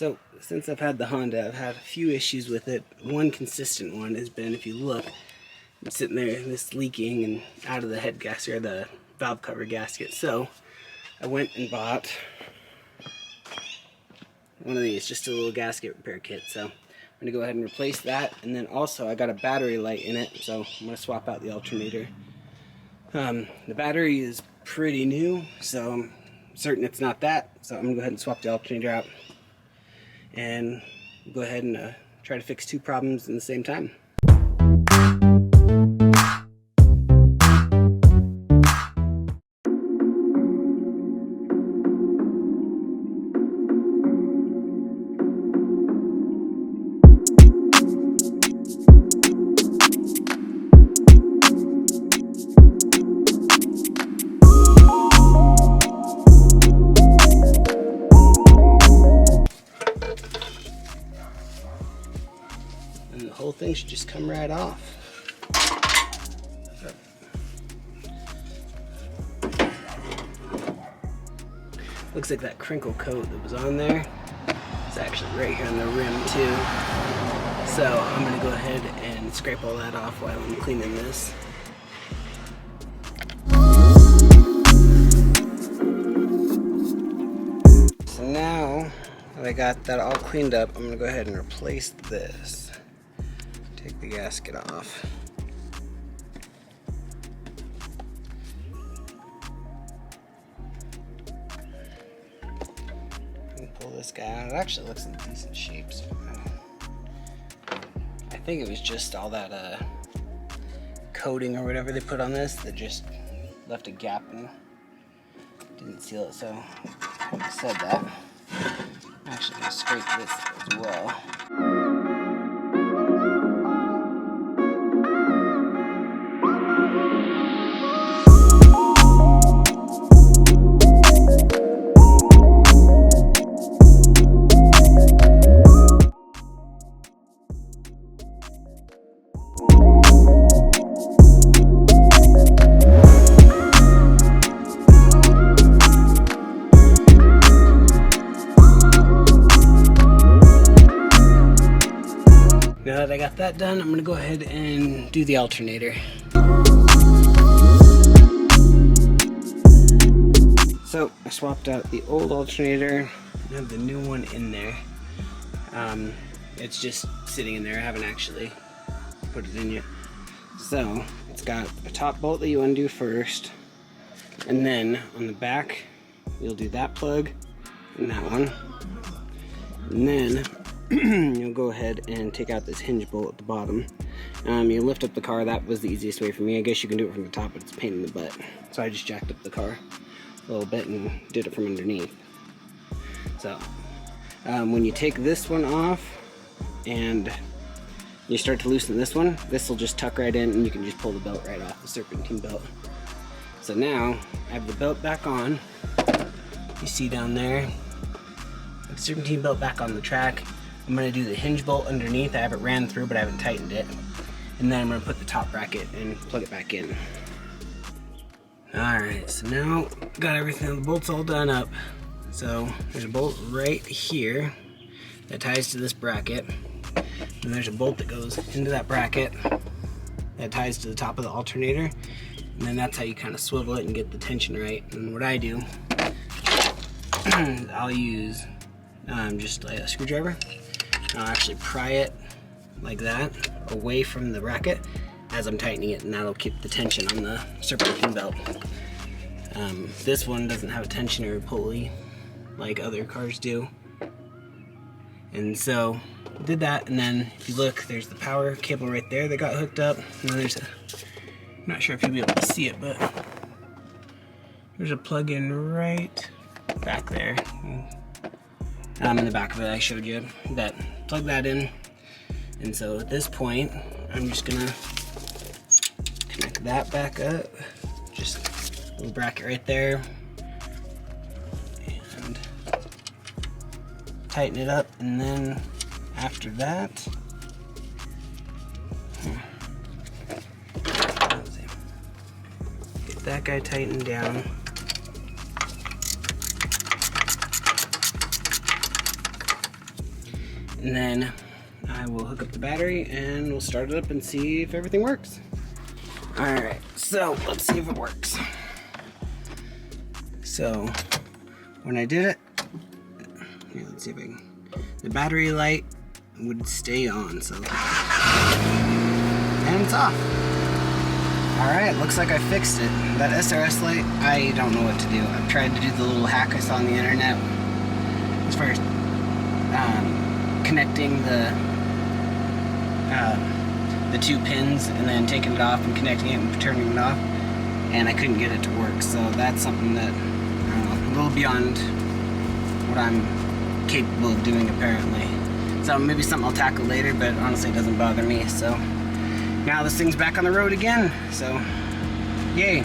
So since I've had the Honda, I've had a few issues with it. One consistent one has been, if you look, I'm sitting there and it's leaking and out of the head gasket, or the valve cover gasket. So I went and bought one of these, just a little gasket repair kit. So I'm gonna go ahead and replace that. And then also I got a battery light in it, so I'm gonna swap out the alternator. The battery is pretty new, so I'm certain it's not that. So I'm gonna go ahead and swap the alternator out and go ahead and try to fix two problems in the same time. And the whole thing should just come right off. Looks like that crinkle coat that was on there is actually right here on the rim too. So I'm gonna go ahead and scrape all that off while I'm cleaning this. So now that I got that all cleaned up, I'm gonna go ahead and replace this. Take the gasket off. And pull this guy out. It actually looks in decent shape. So I think it was just all that coating or whatever they put on this that just left a gap and didn't seal it. So having said that, I'm actually gonna scrape this as well. Now that I got that done, I'm gonna go ahead and do the alternator. So I swapped out the old alternator and have the new one in there. It's just sitting in there. I haven't actually put it in yet. So it's got a top bolt that you undo first, and then on the back you'll do that plug and that one, and then you'll go ahead and take out this hinge bolt at the bottom. You lift up the car. That was the easiest way for me. I guess you can do it from the top, but it's a pain in the butt. So I just jacked up the car a little bit and did it from underneath. So when you take this one off and you start to loosen this one, this will just tuck right in and you can just pull the belt right off, the serpentine belt. So now I have the belt back on. You see down there, the serpentine belt back on the track. I'm going to do the hinge bolt underneath. I haven't ran through, but I haven't tightened it. And then I'm going to put the top bracket and plug it back in. Alright, so now got everything, the bolts all done up. So there's a bolt right here that ties to this bracket. And there's a bolt that goes into that bracket that ties to the top of the alternator. And then that's how you kind of swivel it and get the tension right. And what I do, I'll use just a screwdriver. I'll actually pry it like that away from the bracket as I'm tightening it, and that'll keep the tension on the serpentine belt. This one doesn't have a tensioner pulley like other cars do. And so I did that, and then if you look, there's the power cable right there that got hooked up. And then there's I'm not sure if you'll be able to see it, but there's a plug-in right back there. In the back of it I showed you that. Plug that in, and so at this point I'm just gonna connect that back up, just a little bracket right there, and tighten it up. And then after that, get that guy tightened down. and then I will hook up the battery and we'll start it up and see if everything works. Alright, so let's see if it works. So when I did it, here, let's see if I can, the battery light would stay on, so, and it's off. Alright, looks like I fixed it. That SRS light, I don't know what to do. I've tried to do the little hack I saw on the internet as far as connecting the two pins and then taking it off and connecting it and turning it off, and I couldn't get it to work. So that's something that, I don't know, a little beyond what I'm capable of doing apparently. So maybe something I'll tackle later, but honestly it doesn't bother me. So now this thing's back on the road again, so yay.